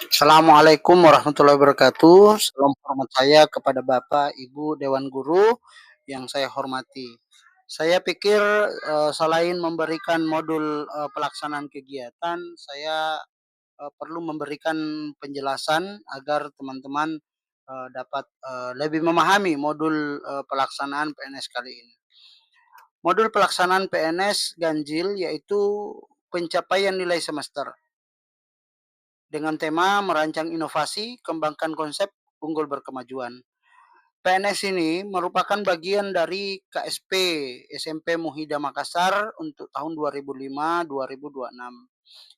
Assalamualaikum warahmatullahi wabarakatuh. Salam hormat saya kepada Bapak, Ibu, Dewan Guru yang saya hormati. Saya pikir, selain memberikan modul, pelaksanaan kegiatan, saya, perlu memberikan penjelasan agar teman-teman, dapat, lebih memahami modul, pelaksanaan PNS kali ini. Modul pelaksanaan PNS ganjil yaitu pencapaian nilai semester. Dengan tema merancang inovasi, kembangkan konsep, unggul berkemajuan. PNS ini merupakan bagian dari KSP SMP Muhida Makassar untuk tahun 2005-2026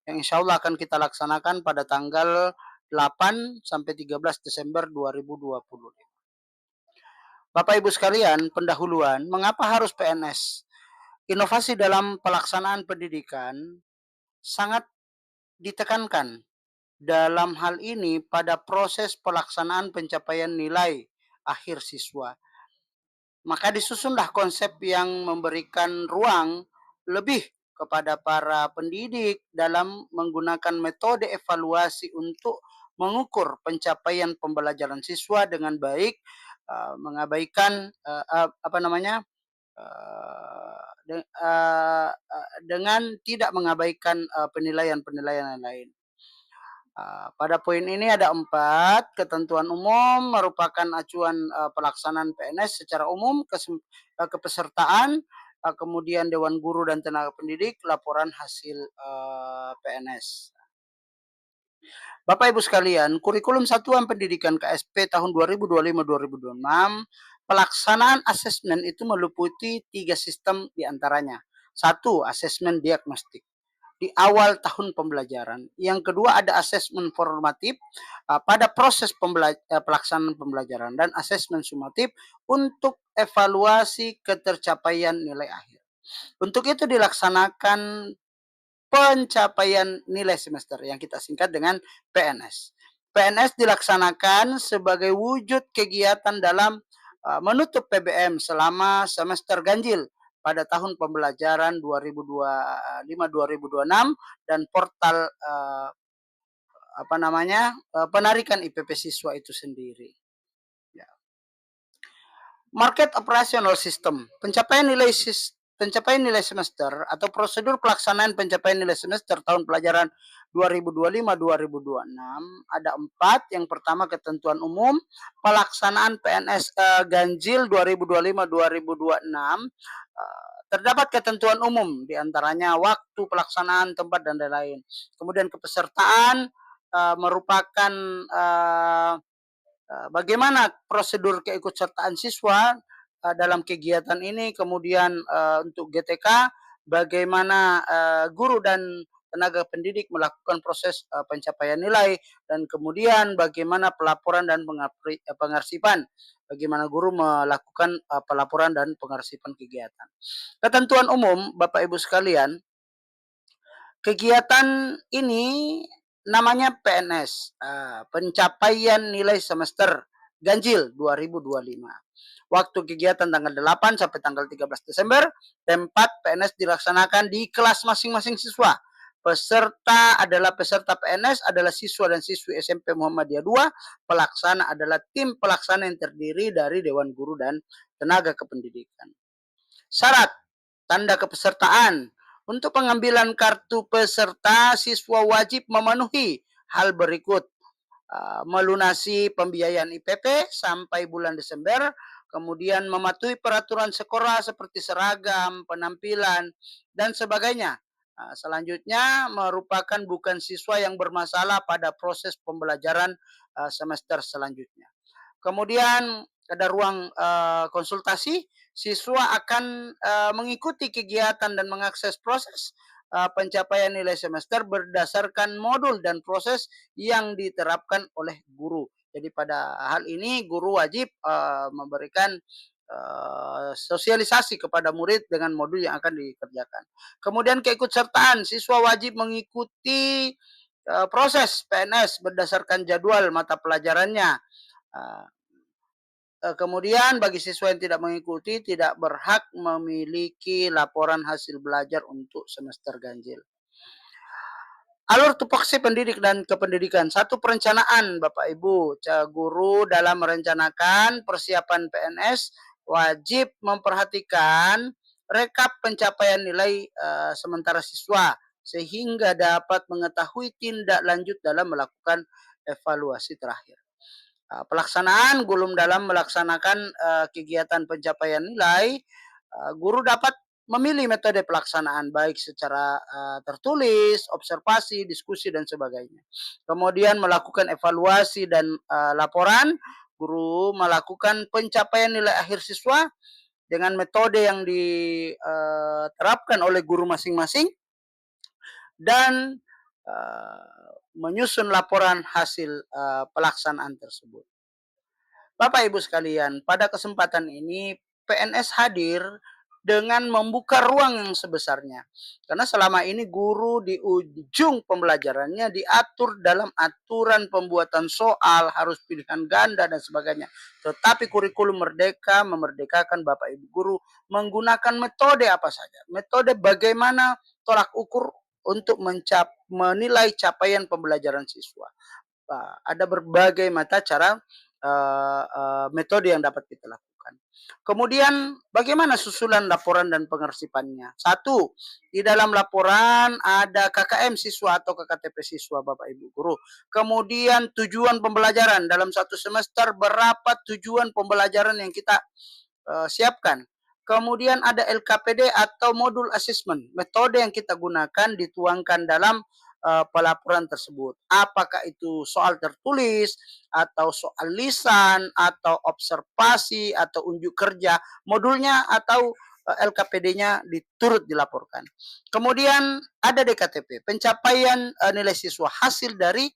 yang insya Allah akan kita laksanakan pada tanggal 8 sampai 13 Desember 2020. Bapak Ibu sekalian, pendahuluan, mengapa harus PNS? Inovasi dalam pelaksanaan pendidikan sangat ditekankan dalam hal ini pada proses pelaksanaan pencapaian nilai akhir siswa. Maka disusunlah konsep yang memberikan ruang lebih kepada para pendidik dalam menggunakan metode evaluasi untuk mengukur pencapaian pembelajaran siswa dengan baik, mengabaikan apa namanya dengan tidak mengabaikan penilaian-penilaian yang lain. Pada poin ini ada 4, ketentuan umum merupakan acuan pelaksanaan PNS secara umum, kepesertaan, kemudian Dewan Guru dan Tenaga Pendidik, laporan hasil PNS. Bapak Ibu sekalian, kurikulum satuan pendidikan KSP tahun 2025-2026, pelaksanaan asesmen itu meliputi 3 sistem diantaranya. 1. Asesmen diagnostik di awal tahun pembelajaran. Yang kedua ada asesmen formatif pada proses pelaksanaan pembelajaran dan asesmen sumatif untuk evaluasi ketercapaian nilai akhir. Untuk itu dilaksanakan pencapaian nilai semester yang kita singkat dengan PNS. PNS dilaksanakan sebagai wujud kegiatan dalam menutup PBM selama semester ganjil pada tahun pembelajaran 2025-2026 dan portal penarikan IPP siswa itu sendiri. Ya. Market Operational System, pencapaian nilai semester atau prosedur pelaksanaan pencapaian nilai semester tahun pelajaran 2025-2026 ada 4. Yang pertama ketentuan umum pelaksanaan PNS ganjil 2025-2026. Terdapat ketentuan umum diantaranya waktu pelaksanaan, tempat dan lain-lain. Kemudian kepesertaan merupakan bagaimana prosedur keikutsertaan siswa dalam kegiatan ini, kemudian untuk GTK bagaimana guru dan tenaga pendidik melakukan proses pencapaian nilai, dan kemudian bagaimana pelaporan dan pengarsipan, bagaimana guru melakukan pelaporan dan pengarsipan kegiatan. Ketentuan umum Bapak Ibu sekalian, kegiatan ini namanya PNS, pencapaian nilai semester ganjil 2025. Waktu kegiatan tanggal 8 sampai tanggal 13 Desember, tempat PNS dilaksanakan di kelas masing-masing siswa. Peserta adalah peserta PNS adalah siswa dan siswi SMP Muhammadiyah 2, pelaksana adalah tim pelaksana yang terdiri dari Dewan Guru dan Tenaga Kependidikan. Syarat tanda kepesertaan. Untuk pengambilan kartu peserta, siswa wajib memenuhi hal berikut. Melunasi pembiayaan IPP sampai bulan Desember, kemudian mematuhi peraturan sekolah seperti seragam, penampilan, dan sebagainya. Selanjutnya merupakan bukan siswa yang bermasalah pada proses pembelajaran semester selanjutnya. Kemudian ada ruang konsultasi, siswa akan mengikuti kegiatan dan mengakses proses pencapaian nilai semester berdasarkan modul dan proses yang diterapkan oleh guru. Jadi pada hal ini guru wajib memberikan sosialisasi kepada murid dengan modul yang akan dikerjakan. Kemudian keikutsertaan, siswa wajib mengikuti proses PNS berdasarkan jadwal mata pelajarannya. Kemudian bagi siswa yang tidak mengikuti tidak berhak memiliki laporan hasil belajar untuk semester ganjil. Alur tupoksi pendidik dan kependidikan. Satu, perencanaan Bapak Ibu. Guru dalam merencanakan persiapan PNS wajib memperhatikan rekap pencapaian nilai sementara siswa sehingga dapat mengetahui tindak lanjut dalam melakukan evaluasi terakhir. Pelaksanaan guru dalam melaksanakan kegiatan pencapaian nilai, guru dapat memilih metode pelaksanaan baik secara tertulis, observasi, diskusi dan sebagainya. Kemudian melakukan evaluasi dan laporan, guru melakukan pencapaian nilai akhir siswa dengan metode yang diterapkan oleh guru masing-masing dan menyusun laporan hasil pelaksanaan tersebut. Bapak Ibu sekalian, pada kesempatan ini PNS hadir dengan membuka ruang yang sebesarnya. Karena selama ini guru di ujung pembelajarannya diatur dalam aturan pembuatan soal, harus pilihan ganda dan sebagainya. Tetapi kurikulum merdeka memerdekakan Bapak Ibu guru menggunakan metode apa saja. Metode bagaimana tolak ukur untuk menilai capaian pembelajaran siswa. Ada berbagai mata cara metode yang dapat kita lakukan. Kemudian bagaimana susulan laporan dan pengarsipannya? Satu, di dalam laporan ada KKM siswa atau KKTP siswa Bapak Ibu guru. Kemudian tujuan pembelajaran dalam satu semester, berapa tujuan pembelajaran yang kita siapkan. Kemudian ada LKPD atau modul assessment. Metode yang kita gunakan dituangkan dalam pelaporan tersebut. Apakah itu soal tertulis, atau soal lisan, atau observasi, atau unjuk kerja, modulnya atau LKPD-nya diturut dilaporkan. Kemudian ada DKTP, pencapaian nilai siswa, hasil dari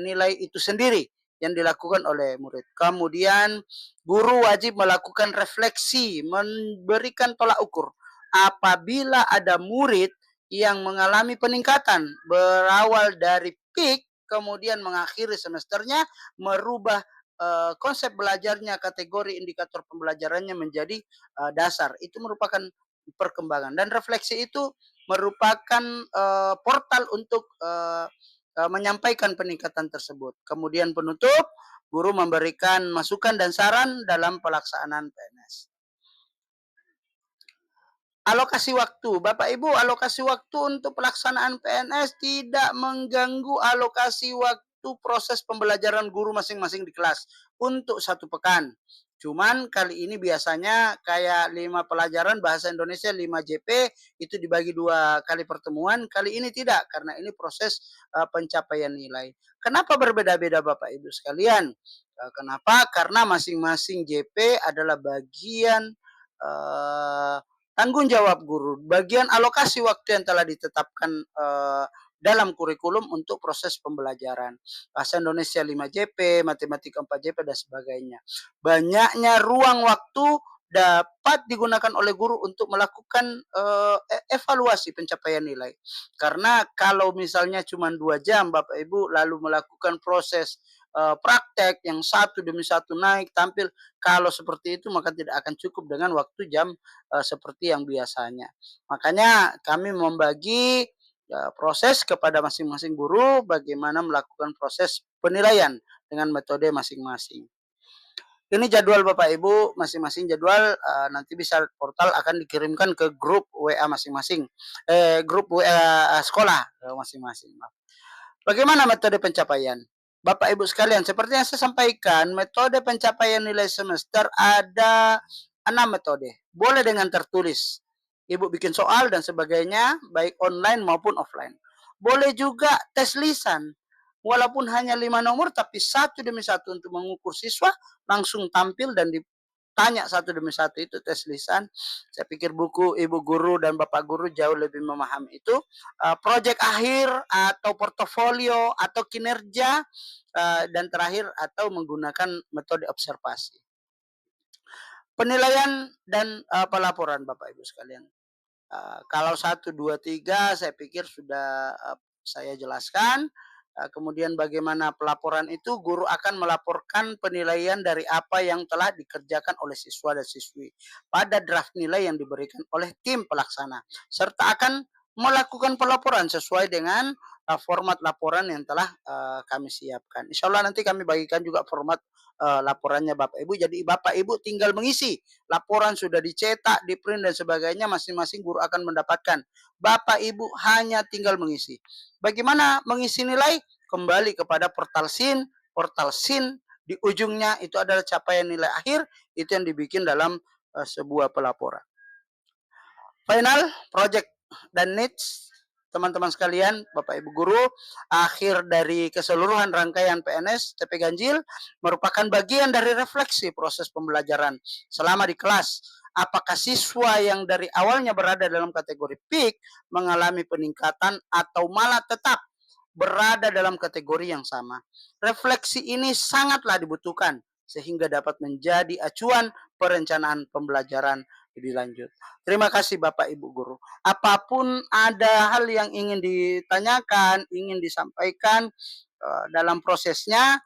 nilai itu sendiri yang dilakukan oleh murid. Kemudian guru wajib melakukan refleksi, memberikan tolak ukur. Apabila ada murid yang mengalami peningkatan berawal dari peak, kemudian mengakhiri semesternya, merubah konsep belajarnya, kategori indikator pembelajarannya menjadi dasar. Itu merupakan perkembangan. Dan refleksi itu merupakan portal untuk menyampaikan peningkatan tersebut. Kemudian penutup, guru memberikan masukan dan saran dalam pelaksanaan PNS. Alokasi waktu. Bapak Ibu, alokasi waktu untuk pelaksanaan PNS tidak mengganggu alokasi waktu proses pembelajaran guru masing-masing di kelas untuk 1 pekan. Cuman kali ini biasanya kayak 5 pelajaran bahasa Indonesia 5 JP itu dibagi 2 kali pertemuan. Kali ini tidak, karena ini proses pencapaian nilai. Kenapa berbeda-beda Bapak Ibu sekalian? Kenapa? Karena masing-masing JP adalah bagian tanggung jawab guru, bagian alokasi waktu yang telah ditetapkan dalam kurikulum untuk proses pembelajaran. Bahasa Indonesia 5 JP, matematika 4 JP, dan sebagainya. Banyaknya ruang waktu dapat digunakan oleh guru untuk melakukan evaluasi pencapaian nilai. Karena kalau misalnya cuma 2 jam Bapak Ibu lalu melakukan proses praktek yang satu demi satu naik tampil, kalau seperti itu maka tidak akan cukup dengan waktu jam seperti yang biasanya. Makanya kami membagi proses kepada masing-masing guru bagaimana melakukan proses penilaian dengan metode masing-masing. Ini jadwal Bapak Ibu, masing-masing jadwal nanti bisa portal akan dikirimkan ke grup WA masing-masing, grup WA sekolah masing-masing. Bagaimana metode pencapaian? Bapak Ibu sekalian, seperti yang saya sampaikan, metode pencapaian nilai semester ada 6 metode. Boleh dengan tertulis. Ibu bikin soal dan sebagainya, baik online maupun offline. Boleh juga tes lisan. Walaupun hanya 5 nomor, tapi satu demi satu untuk mengukur siswa, langsung tampil dan tanya satu demi satu, itu tes lisan. Saya pikir buku Ibu Guru dan Bapak Guru jauh lebih memahami itu. Proyek akhir atau portofolio atau kinerja, dan terakhir atau menggunakan metode observasi. Penilaian dan pelaporan Bapak Ibu sekalian. Kalau 1, 2, 3 saya pikir sudah saya jelaskan. Kemudian bagaimana pelaporan itu, guru akan melaporkan penilaian dari apa yang telah dikerjakan oleh siswa dan siswi pada draft nilai yang diberikan oleh tim pelaksana, serta akan melakukan pelaporan sesuai dengan format laporan yang telah kami siapkan. Insya Allah nanti kami bagikan juga format laporannya Bapak Ibu. Jadi Bapak Ibu tinggal mengisi. Laporan sudah dicetak, di-print dan sebagainya, masing-masing guru akan mendapatkan. Bapak Ibu hanya tinggal mengisi. Bagaimana mengisi nilai? Kembali kepada portal SIN di ujungnya itu adalah capaian nilai akhir, itu yang dibikin dalam sebuah pelaporan. Final project dan needs teman-teman sekalian, Bapak Ibu guru, akhir dari keseluruhan rangkaian PNS TP Ganjil merupakan bagian dari refleksi proses pembelajaran selama di kelas. Apakah siswa yang dari awalnya berada dalam kategori peak mengalami peningkatan atau malah tetap berada dalam kategori yang sama? Refleksi ini sangatlah dibutuhkan sehingga dapat menjadi acuan perencanaan pembelajaran lebih lanjut. Terima kasih Bapak Ibu guru. Apapun ada hal yang ingin ditanyakan, ingin disampaikan dalam prosesnya,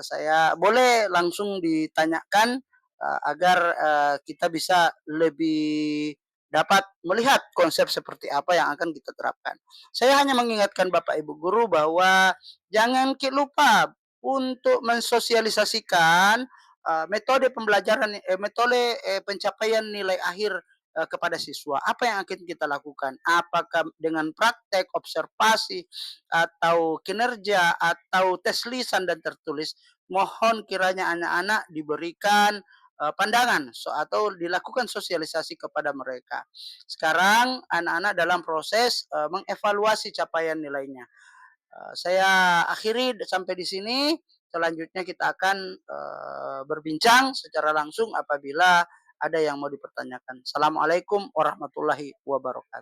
saya boleh langsung ditanyakan agar kita bisa lebih dapat melihat konsep seperti apa yang akan kita terapkan. Saya hanya mengingatkan Bapak Ibu guru bahwa jangan lupa untuk mensosialisasikan metode pembelajaran, metode pencapaian nilai akhir kepada siswa. Apa yang akan kita lakukan? Apakah dengan praktek, observasi, atau kinerja, atau tes lisan dan tertulis? Mohon kiranya anak-anak diberikan pandangan atau dilakukan sosialisasi kepada mereka. Sekarang anak-anak dalam proses mengevaluasi capaian nilainya. Saya akhiri sampai di sini. Selanjutnya kita akan berbincang secara langsung apabila ada yang mau dipertanyakan. Assalamualaikum warahmatullahi wabarakatuh.